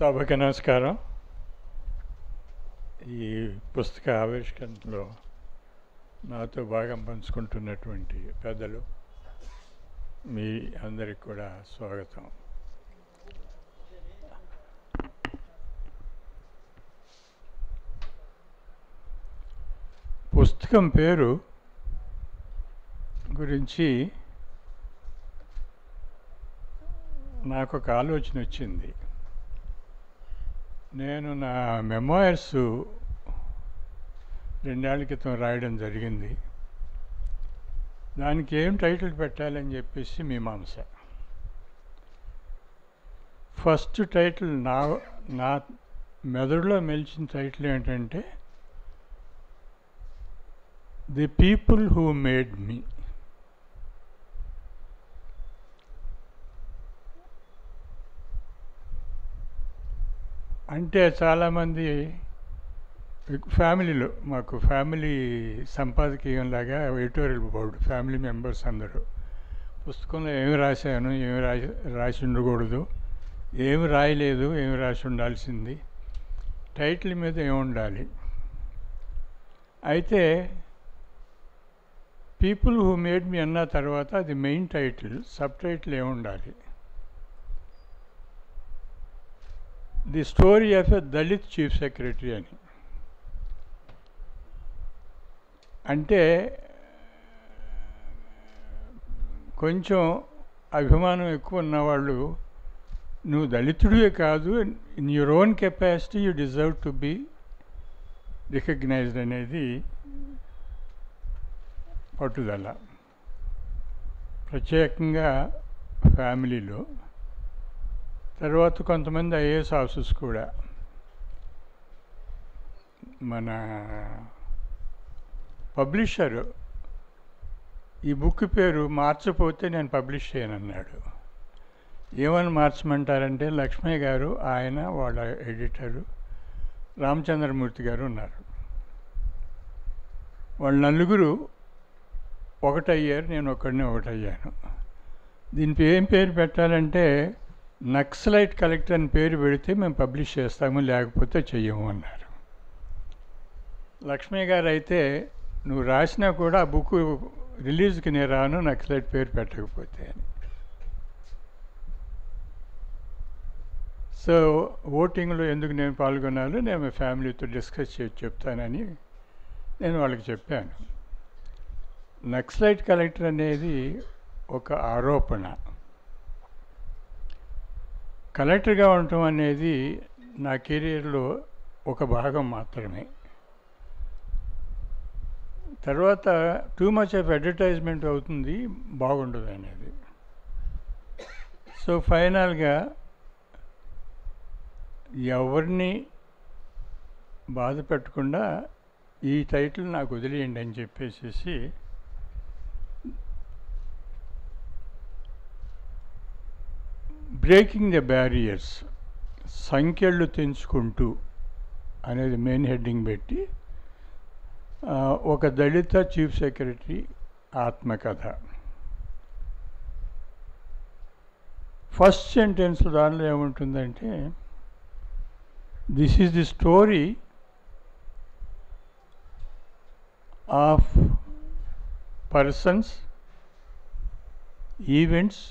సభకి నమస్కారం. ఈ పుస్తక ఆవిష్కరణలో నాతో భాగం పంచుకుంటున్నటువంటి పెద్దలు మీ అందరికి కూడా స్వాగతం. పుస్తకం పేరు గురించి నాకు ఒక ఆలోచన వచ్చింది. నేను నా మెమోయిర్స్ 2 ఏళ్ల క్రితం రాయడం జరిగింది. దానికి ఏం టైటిల్ పెట్టాలని చెప్పేసి మీమాంస. ఫస్ట్ టైటిల్ నా మెదడులో మెలిచిన టైటిల్ ఏంటంటే the people who made me. అంటే చాలామంది ఫ్యామిలీలో, మాకు ఫ్యామిలీ సంపాదకీయంలాగా ఎడిటోరియల్ బోర్డు, ఫ్యామిలీ మెంబర్స్ అందరూ పుస్తకంలో ఏమి రాశాను, ఏమి రాసి ఉండకూడదు, ఏమి రాయలేదు, ఏమి రాసి ఉండాల్సింది, టైటిల్ మీద ఏమి ఉండాలి. అయితే పీపుల్ హూ మేడ్ మీ అన్న తర్వాత అది మెయిన్ టైటిల్, సబ్ టైటిల్ ఏమి ఉండాలి. The story of a Dalit chief secretary అని. అంటే కొంచెం అభిమానం ఎక్కువ ఉన్నవాళ్ళు, నువ్వు దళితుడివే కాదు, in your own capacity you deserve to be recognised అనేది పట్టుదల. ప్రత్యేకంగా ఫ్యామిలీలో. తర్వాత కొంతమంది ఐఏఎస్ ఆఫీసర్స్ కూడా. మన పబ్లిషరు ఈ బుక్ పేరు మార్చపోతే నేను పబ్లిష్ చేయనన్నాడు. ఏమని మార్చమంటారంటే లక్ష్మయ్య గారు, ఆయన వాళ్ళ ఎడిటరు రామచంద్రమూర్తి గారు ఉన్నారు. వాళ్ళు నలుగురు ఒకటయ్యారు, నేను ఒకటయ్యాను. దీనికి ఏం పేరు పెట్టాలంటే నక్సలైట్ కలెక్టర్ అని పేరు పెడితే మేము పబ్లిష్ చేస్తాము, లేకపోతే చెయ్యము అన్నారు. లక్ష్మయ్య గారు అయితే నువ్వు రాసినా కూడా ఆ బుక్ రిలీజ్కి నేను రాను, నక్సలైట్ పేరు పెట్టకపోతే అని. సో ఓటింగ్లో ఎందుకు నేను పాల్గొన్నాను, నేను ఫ్యామిలీతో డిస్కస్ చేసి చెప్తానని నేను వాళ్ళకి చెప్పాను. నక్సలైట్ కలెక్టర్ అనేది ఒక ఆరోపణ. కలెక్టర్గా ఉండటం అనేది నా కెరీర్లో ఒక భాగం మాత్రమే. తర్వాత టూ మచ్ ఆఫ్ అడ్వర్టైజ్మెంట్ అవుతుంది, బాగుండదు అనేది. సో ఫైనల్గా ఎవరిని బాధ పెట్టకుండా ఈ టైటిల్ నాకు వదిలేయండి అని చెప్పేసి బ్రేకింగ్ ద బ్యారియర్స్, సంఖ్యలు తెంచుకుంటూ అనేది మెయిన్ హెడ్డింగ్ పెట్టి ఒక దళిత చీఫ్ సెక్రటరీ ఆత్మకథ. ఫస్ట్ సెంటెన్స్ దానిలో ఏముంటుందంటే, this is the story of persons, events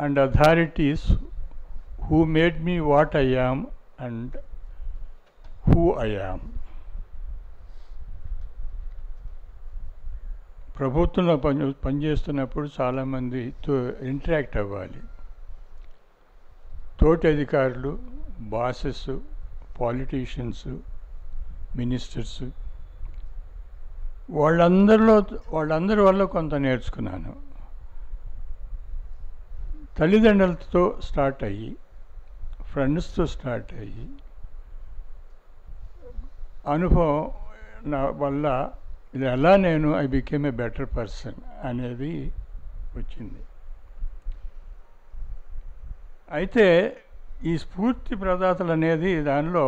and authorities who made me what I am and who I am. ప్రభుత్వంలో పనిచేస్తున్నప్పుడు చాలామందితో ఇంటరాక్ట్ అవ్వాలి. తోటి అధికారులు, బాసెస్, పాలిటీషియన్స్, మినిస్టర్స్, వాళ్ళందరి వల్ల కొంత నేర్చుకున్నాను. తల్లిదండ్రులతో స్టార్ట్ అయ్యి, ఫ్రెండ్స్తో స్టార్ట్ అయ్యి, అనుభవం నా వల్ల ఇది ఎలా నేను I became a better person అనేది వచ్చింది. అయితే ఈ స్ఫూర్తి ప్రదాతలు అనేది దానిలో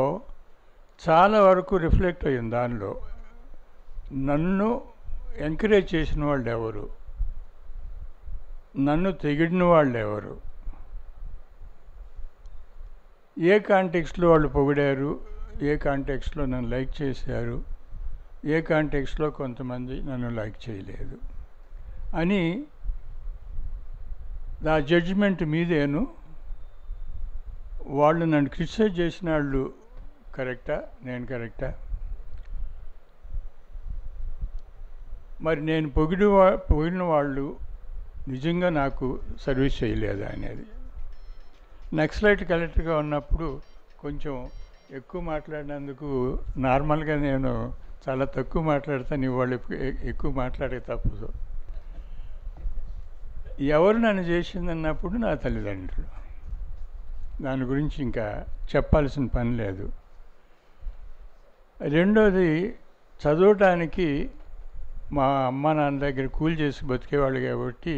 చాలా వరకు రిఫ్లెక్ట్ అయ్యింది. దానిలో నన్ను ఎంకరేజ్ చేసిన వాళ్ళు ఎవరు, నన్ను తెగిడిన వాళ్ళు ఎవరు, ఏ కాంటెక్స్ట్లో వాళ్ళు పొగిడారు, ఏ కాంటెక్స్ట్లో నన్ను లైక్ చేశారు, ఏ కాంటెక్స్ట్లో కొంతమంది నన్ను లైక్ చేయలేదు అని నా జడ్జిమెంట్ మీదేను. వాళ్ళు నన్ను క్రిటిసైజ్ చేసిన వాళ్ళు కరెక్టా, నేను కరెక్టా? మరి నేను పొగిడిన వాళ్ళు నిజంగా నాకు సర్వీస్ చేయలేదా అనేది. నక్సలైట్ కలెక్టర్గా ఉన్నప్పుడు కొంచెం ఎక్కువ మాట్లాడినందుకు నార్మల్గా నేను చాలా తక్కువ మాట్లాడతాను, ఇవాళ ఎక్కువ మాట్లాడక తప్పదు. ఎవరు నన్ను చేసిందన్నప్పుడు నా తల్లిదండ్రులు. దాని గురించి ఇంకా చెప్పాల్సిన పని లేదు. రెండోది, చదవటానికి మా అమ్మ నాన్న దగ్గర కూలి చేసి బతికేవాళ్ళు కాబట్టి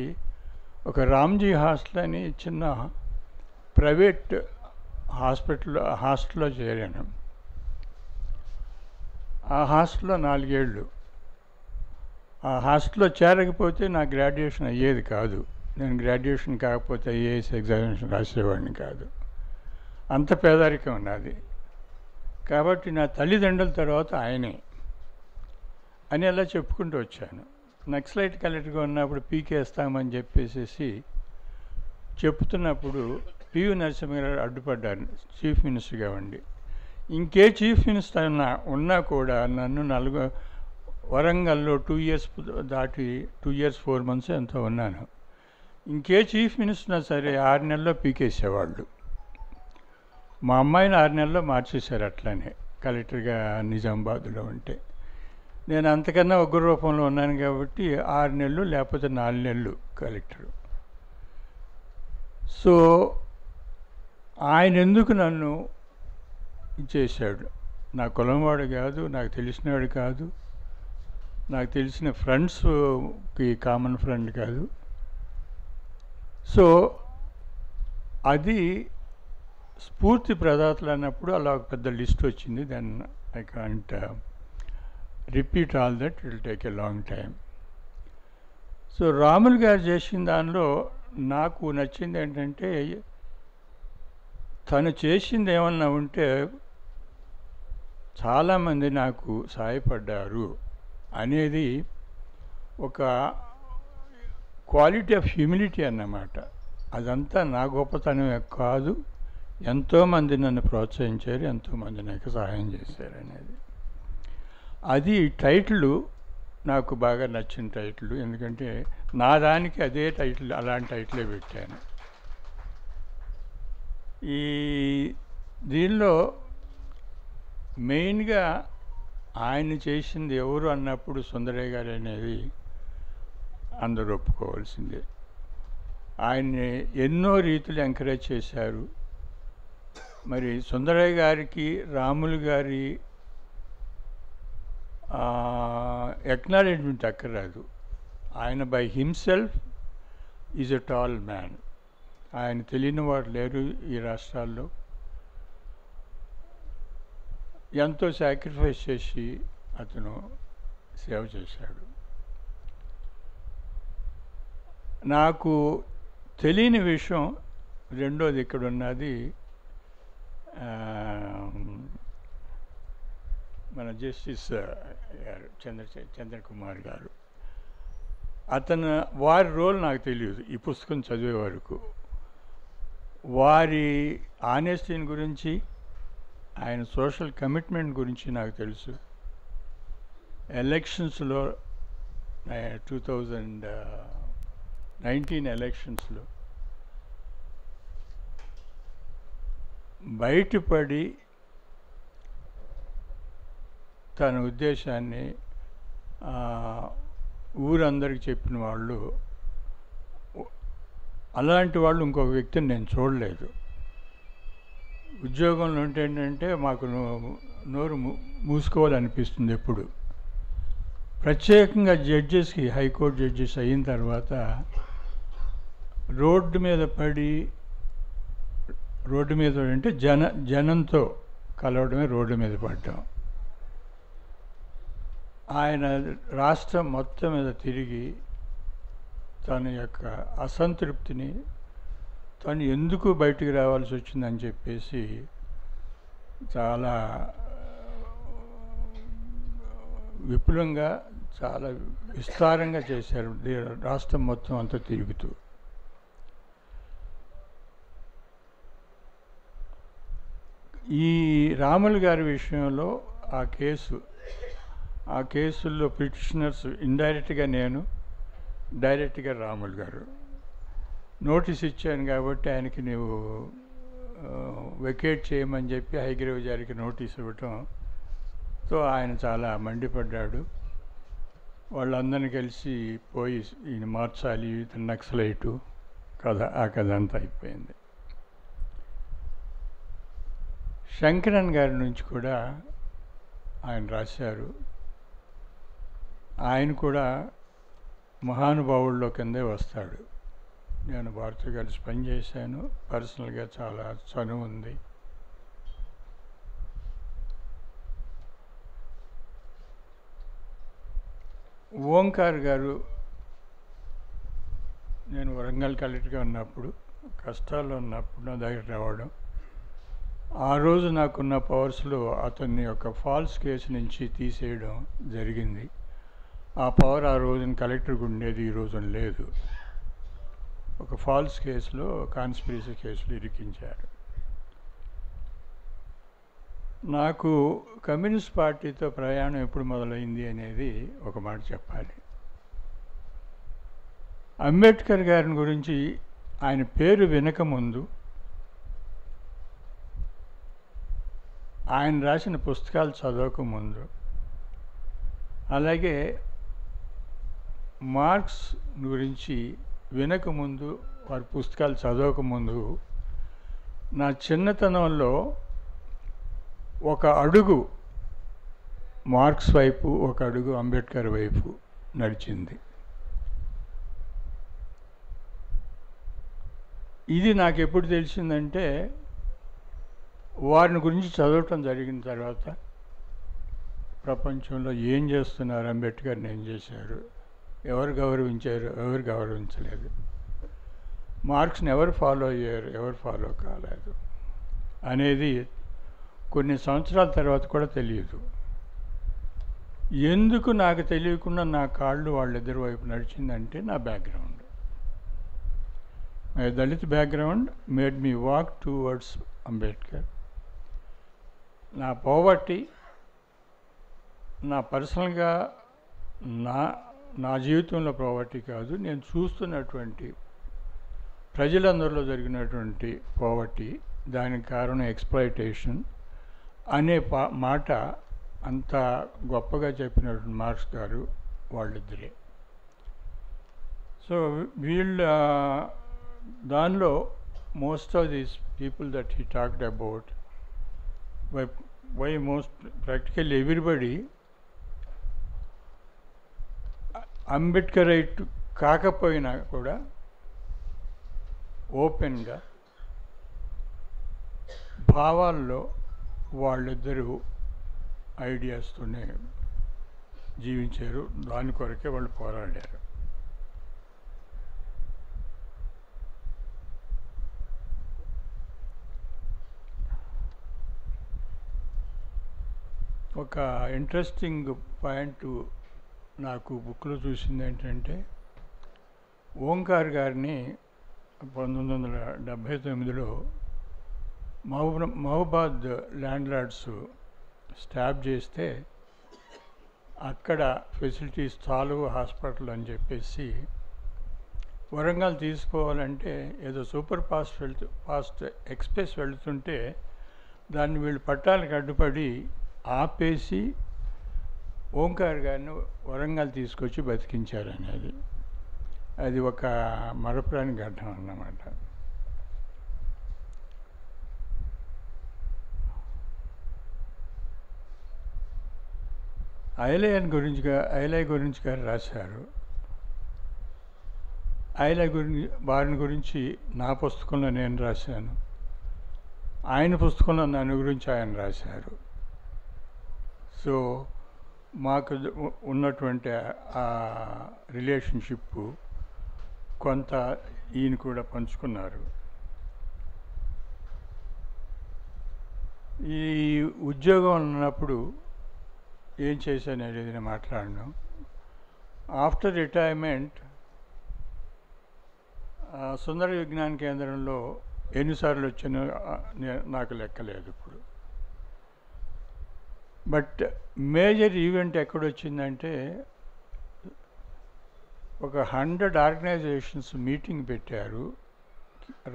ఒక రామ్జీ హాస్టల్ అని చిన్న ప్రైవేట్ హాస్టల్లో చేరాను. ఆ హాస్టల్లో 4 ఏళ్ళు. ఆ హాస్టల్లో చేరకపోతే నా గ్రాడ్యుయేషన్ అయ్యేది కాదు. నేను గ్రాడ్యుయేషన్ కాకపోతే ఐఏఎస్ ఎగ్జామినేషన్ రాసేవాడిని కాదు. అంత పేదరికం ఉన్నది. కాబట్టి నా తల్లిదండ్రుల తర్వాత ఆయనే అని అలా చెప్పుకుంటూ వచ్చాను. నక్సలైట్ కలెక్టర్గా ఉన్నప్పుడు పీకేస్తామని చెప్పేసి చెప్తున్నప్పుడు పివి నరసింహరావు అడ్డుపడ్డారు, చీఫ్ మినిస్టర్గా ఉండి. ఇంకే చీఫ్ మినిస్టర్ ఉన్నా కూడా నన్ను వరంగల్లో 2 years దాటి 2 years 4 months ఎంతో ఉన్నాను. ఇంకే చీఫ్ మినిస్టర్ సరే 6 నెలల్లో పీకేసేవాళ్ళు. మా అమ్మాయిని 6 నెలల్లో మార్చేశారు అట్లానే కలెక్టర్గా నిజామాబాద్లో ఉంటే. నేను అంతకన్నా ఉగ్ర రూపంలో ఉన్నాను కాబట్టి 6 నెలలు లేకపోతే 4 నెలలు కలెక్టరు. సో ఆయన ఎందుకు నన్ను చేశాడు? నా కులంవాడు కాదు, నాకు తెలిసినవాడు కాదు, నాకు తెలిసిన ఫ్రెండ్స్కి కామన్ ఫ్రెండ్ కాదు. సో అది స్ఫూర్తి ప్రదాతలు అన్నప్పుడు అలా ఒక పెద్ద లిస్ట్ వచ్చింది. Then I can't repeat all that, it will take a long time. So Ramulu garu చేసిన దానిలో నాకు నచ్చింది ఏంటంటే, తను చేసింది ఏమన్నా ఉంటే చాలామంది నాకు సహాయపడ్డారు అనేది ఒక క్వాలిటీ ఆఫ్ హ్యూమిలిటీ అన్నమాట. అదంతా నా గొప్పతనమే కాదు, ఎంతోమంది నన్ను ప్రోత్సహించారు, ఎంతోమంది నాకు సహాయం చేశారు అనేది. అది టైటిల్ నాకు బాగా నచ్చిన టైటిల్. ఎందుకంటే నా దానికి అదే టైటిల్, అలాంటి టైటిలే పెట్టాను. ఈ దీనిలో మెయిన్గా ఆయన చేసింది ఎవరు అన్నప్పుడు సుందరయ్య గారు అనేది అందరూ ఒప్పుకోవాల్సిందే. ఆయన్ని ఎన్నో రీతులు ఎంకరేజ్ చేశారు. మరి సుందరయ్య గారికి రాములు గారి ఎక్నాలెడ్జ్మెంట్ అక్కర్రాదు. ఆయన by himself is a tall man. ఆయన తెలియని వారు లేరు ఈ రాష్ట్రాల్లో. ఎంతో సాక్రిఫైస్ చేసి అతను సేవ చేశాడు. నాకు తెలియని విషయం రెండోది ఇక్కడ ఉన్నది, మన జస్టిస్ గారు చంద్రకుమార్ గారు, వారి రోల్ నాకు తెలియదు ఈ పుస్తకం చదివే వరకు. వారి ఆనెస్టీని గురించి, ఆయన సోషల్ కమిట్మెంట్ గురించి నాకు తెలుసు. ఎలక్షన్స్లో 2019 ఎలక్షన్స్లో బయటపడి తన ఉద్దేశాన్ని ఊరందరికీ చెప్పిన వాళ్ళు, అలాంటి వాళ్ళు ఇంకొక వ్యక్తిని నేను చూడలేదు. ఉద్యోగంలో ఉంటే ఏంటంటే మాకు నోరు మూసుకోవాలనిపిస్తుంది ఎప్పుడు. ప్రత్యేకంగా జడ్జెస్కి, హైకోర్టు జడ్జెస్ అయిన తర్వాత రోడ్డు మీద పడి, రోడ్డు మీద అంటే జనంతో కలవడమే రోడ్డు మీద పడ్డాం. ఆయన రాష్ట్రం మొత్తం మీద తిరిగి తన యొక్క అసంతృప్తిని, తను ఎందుకు బయటికి రావాల్సి వచ్చిందని చెప్పేసి చాలా విపులంగా, చాలా విస్తారంగా చేశారు రాష్ట్రం మొత్తం అంతా తిరుగుతూ. ఈ రాములు గారి విషయంలో ఆ కేసుల్లో పిటిషనర్స్ ఇండైరెక్ట్గా నేను, డైరెక్ట్గా రాములు గారు. నోటీస్ ఇచ్చాను కాబట్టి ఆయనకి నీవు వెకేట్ చేయమని చెప్పి హైగ్రీవ్ గారికి నోటీస్ ఇవ్వటంతో ఆయన చాలా మండిపడ్డాడు. వాళ్ళందరినీ కలిసి పోయి ఈయన మార్చాలి, ఇతను నక్సలైటు ఆ కథ అంతా అయిపోయింది. శంకరన్ గారి నుంచి కూడా ఆయన రాశారు. ఆయన కూడా మహానుభావుల్లో కిందే వస్తాడు. నేను వారితో కలిసి పనిచేశాను. పర్సనల్గా చాలా చనువు ఉంది. ఓంకార్ గారు, నేను వరంగల్ కలెక్టర్గా ఉన్నప్పుడు, కష్టాల్లో ఉన్నప్పుడు నా దగ్గర రావడం, ఆ రోజు నాకున్న పవర్స్లో అతన్ని ఒక ఫాల్స్ కేసు నుంచి తీసేయడం జరిగింది. ఆ పవర్ ఆ రోజున కలెక్టర్కి ఉండేది, ఈ రోజున లేదు. ఒక ఫాల్స్ కేసులో, కాన్స్పిరసీ కేసులో ఇరికించారు. నాకు కమ్యూనిస్ట్ పార్టీతో ప్రయాణం ఎప్పుడు మొదలైంది అనేది ఒక మాట చెప్పాలి. అంబేద్కర్ గారిని గురించి ఆయన పేరు వినకముందు, ఆయన రాసిన పుస్తకాలు చదవకముందు, అలాగే మార్క్స్ గురించి వినకముందు, వారి పుస్తకాలు చదవకముందు, నా చిన్నతనంలో ఒక అడుగు మార్క్స్ వైపు, ఒక అడుగు అంబేద్కర్ వైపు నడిచింది. ఇది నాకు ఎప్పుడు తెలిసిందంటే, వారిని గురించి చదవటం జరిగిన తర్వాత, ప్రపంచంలో ఏం చేస్తున్నారు, అంబేద్కర్ని ఏం చేశారు, ఎవరు గౌరవించారు, ఎవరు గౌరవించలేదు, మార్క్స్ని ఎవరు ఫాలో అయ్యారు, ఎవరు ఫాలో కాలేదు అనేది కొన్ని సంవత్సరాల తర్వాత కూడా తెలియదు. ఎందుకు నాకు తెలియకుండా నా కాళ్ళు వాళ్ళిద్దరి వైపు నడిచిందంటే నా background. My Dalit background made me walk towards Ambedkar. నా పోవర్టీ, నా పర్సనల్గా నా జీవితంలో పోవర్టీ కాదు, నేను చూస్తున్నటువంటి ప్రజలందరిలో జరిగినటువంటి పోవర్టీ, దానికి కారణం ఎక్స్‌ప్లాయిటేషన్ అనే మాట అంత గొప్పగా చెప్పినటువంటి మార్క్స్ గారు వాళ్ళిద్దరే. సో వీళ్ళ దానిలో most of these people that he talked about, why most practically everybody అంబేద్కరైట్ కాకపోయినా కూడా ఓపెన్గా భావాల్లో వాళ్ళిద్దరూ ఐడియాస్తోనే జీవించారు. దాని కొరకే వాళ్ళు పోరాడారు. ఒక ఇంట్రెస్టింగ్ పాయింట్ నాకు బుక్లో చూసింది ఏంటంటే, ఓంకార్ గారిని 1979లో మహబూబాద్ ల్యాండ్ లార్డ్స్ స్టాప్ చేస్తే, అక్కడ ఫెసిలిటీస్ చాలు హాస్పిటల్ అని చెప్పేసి వరంగల్ తీసుకోవాలంటే ఏదో సూపర్ ఫాస్ట్ ఎక్స్ప్రెస్ వెళుతుంటే దాన్ని వీళ్ళు పట్టాలకు అడ్డుపడి ఆపేసి ఓంకార్ గారిని వరంగల్ తీసుకొచ్చి బతికించారు అనేది. అది ఒక మరపురాని ఘటన అన్నమాట. ఐలయ్య గురించి గారు రాశారు. వారిని గురించి నా పుస్తకంలో నేను రాశాను, ఆయన పుస్తకంలో నన్ను గురించి ఆయన రాశారు. సో మాకు ఉన్నటువంటి ఆ రిలేషన్షిప్ కొంత ఈయన కూడా పంచుకున్నారు. ఈ ఉద్యోగం ఉన్నప్పుడు ఏం చేశాను అనేది నేను మాట్లాడను. ఆఫ్టర్ రిటైర్మెంట్ సుందర విజ్ఞాన కేంద్రంలో ఎన్నిసార్లు వచ్చానో నాకు లెక్కలేదు ఇప్పుడు. బట్ మేజర్ ఈవెంట్ ఎక్కడొచ్చిందంటే ఒక 100 ఆర్గనైజేషన్స్ మీటింగ్ పెట్టారు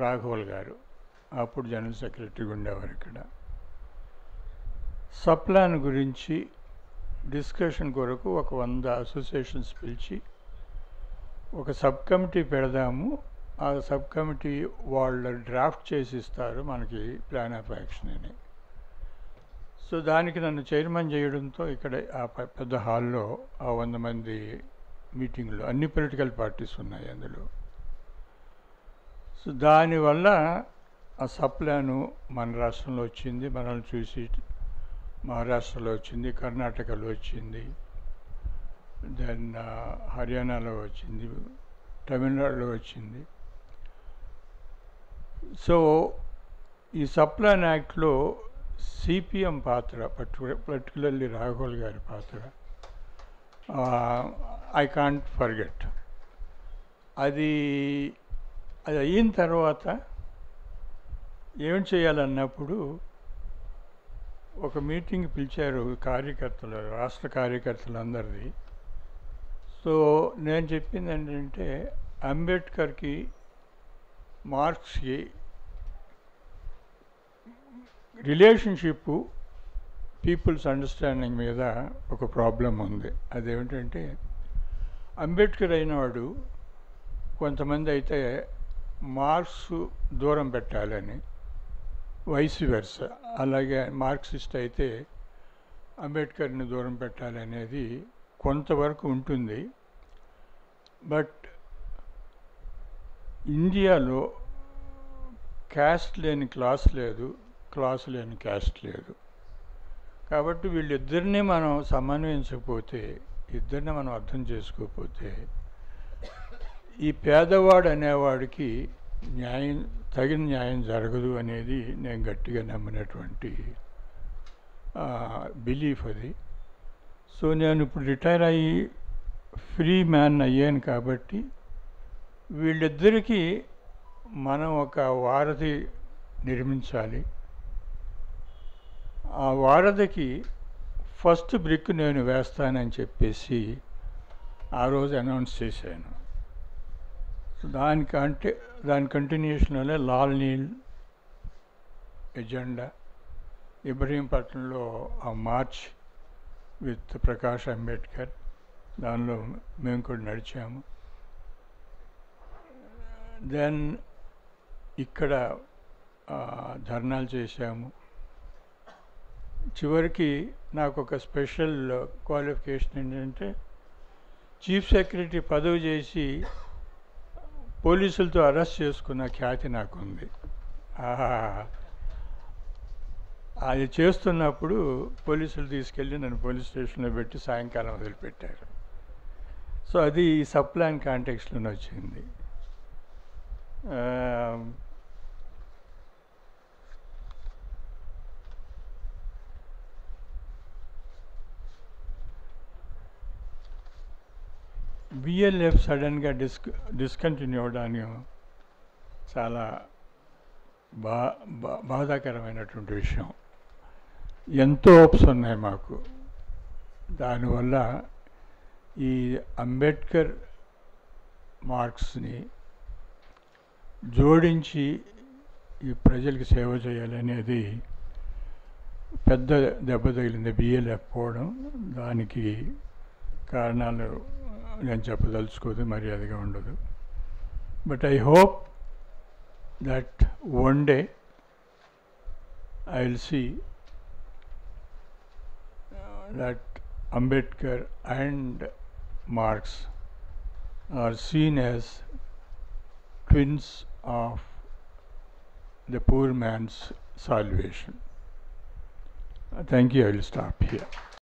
రాఘవల్ గారు, అప్పుడు జనరల్ సెక్రటరీగా ఉండేవారు. ఇక్కడ సప్లాన్ గురించి డిస్కషన్ కొరకు ఒక 100 అసోసియేషన్స్ పిలిచి ఒక సబ్ కమిటీ పెడదాము, ఆ సబ్ కమిటీ వాళ్ళు డ్రాఫ్ట్ చేసి ఇస్తారు మనకి ప్లాన్ ఆఫ్ యాక్షన్ అని. సో దానికి నన్ను చైర్మన్ చేయడంతో ఇక్కడ ఆ పెద్ద హాల్లో ఆ 100 మంది మీటింగ్లో అన్ని పొలిటికల్ పార్టీస్ ఉన్నాయి అందులో. సో దానివల్ల ఆ సప్లాను మన రాష్ట్రంలో వచ్చింది, మనల్ని చూసి మహారాష్ట్రలో వచ్చింది, కర్ణాటకలో వచ్చింది, దెన్ హర్యానాలో వచ్చింది, తమిళనాడులో వచ్చింది. సో ఈ సప్లాన్ యాక్ట్లో సిపిఎం పాత్ర, పర్టికులర్లీ రాఘవల్ గారి పాత్ర ఐ కాంట్ ఫర్గెట్. అది అయిన తర్వాత ఏం చేయాలన్నప్పుడు ఒక మీటింగ్ పిలిచారు కార్యకర్తలు, రాష్ట్ర కార్యకర్తలందరిది. సో నేను చెప్పింది ఏంటంటే అంబేద్కర్కి మార్క్స్కి రిలేషన్షిప్ పీపుల్స్ అండర్స్టాండింగ్ మీద ఒక ప్రాబ్లం ఉంది. అదేమిటంటే అంబేద్కర్ అయినవాడు కొంతమంది అయితే మార్క్స్ దూరం పెట్టాలని, వైస్ వెర్స, అలాగే మార్క్సిస్ట్ అయితే అంబేద్కర్ని దూరం పెట్టాలనేది కొంతవరకు ఉంటుంది. బట్ ఇండియాలో క్యాస్ట్ లేని క్లాస్ లేదు, క్లాస్ లేని క్యాస్ట్ లేదు. కాబట్టి వీళ్ళిద్దరినీ మనం సమన్వయించకపోతే, ఇద్దరిని మనం అర్థం చేసుకోకపోతే ఈ పేదవాడు అనేవాడికి తగిన న్యాయం జరగదు అనేది నేను గట్టిగా నమ్మినటువంటి బిలీఫ్ అది. సో నేను ఇప్పుడు రిటైర్ అయ్యి ఫ్రీ మ్యాన్ అయ్యాను కాబట్టి వీళ్ళిద్దరికీ మనం ఒక వారధి నిర్మించాలి. ఆ వారధికి ఫస్ట్ బ్రిక్ నేను వేస్తానని చెప్పేసి ఆ రోజు అనౌన్స్ చేశాను. దాని కంటిన్యూషన్లోనే లాల్ నీల్ ఎజెండా, ఇబ్రహీంపట్నంలో ఆ మార్చ్ విత్ ప్రకాష్ అంబేద్కర్, దానిలో మేము కూడా నడిచాము. దెన్ ఇక్కడ ధర్నాలు చేశాము. చివరికి నాకు ఒక స్పెషల్ క్వాలిఫికేషన్ ఏంటంటే చీఫ్ సెక్రటరీ పదవి చేసి పోలీసులతో అరెస్ట్ చేసుకున్న ఖ్యాతి నాకుంది. అది చేస్తున్నప్పుడు పోలీసులు తీసుకెళ్ళి నన్ను పోలీస్ స్టేషన్లో పెట్టి సాయంకాలం వదిలిపెట్టారు. సో అది సప్లాన్ కాంటెక్స్లోనే వచ్చింది. బిఎల్ఎఫ్ సడన్గా డిస్కంటిన్యూ అవడానికి చాలా బాధాకరమైనటువంటి విషయం. ఎంతో హోప్స్ ఉన్నాయి మాకు. దానివల్ల ఈ అంబేద్కర్ మార్క్స్ని జోడించి ఈ ప్రజలకు సేవ చేయాలనేది పెద్ద దెబ్బ తగిలింది బిఎల్ఎఫ్ పోవడం. దానికి కారణాలు నేను చెప్పదలుచుకోదు, మర్యాదగా ఉండదు. But I hope that one day I will see that Ambedkar and Marx are seen as twins of the poor man's salvation. Thank you. I will stop here.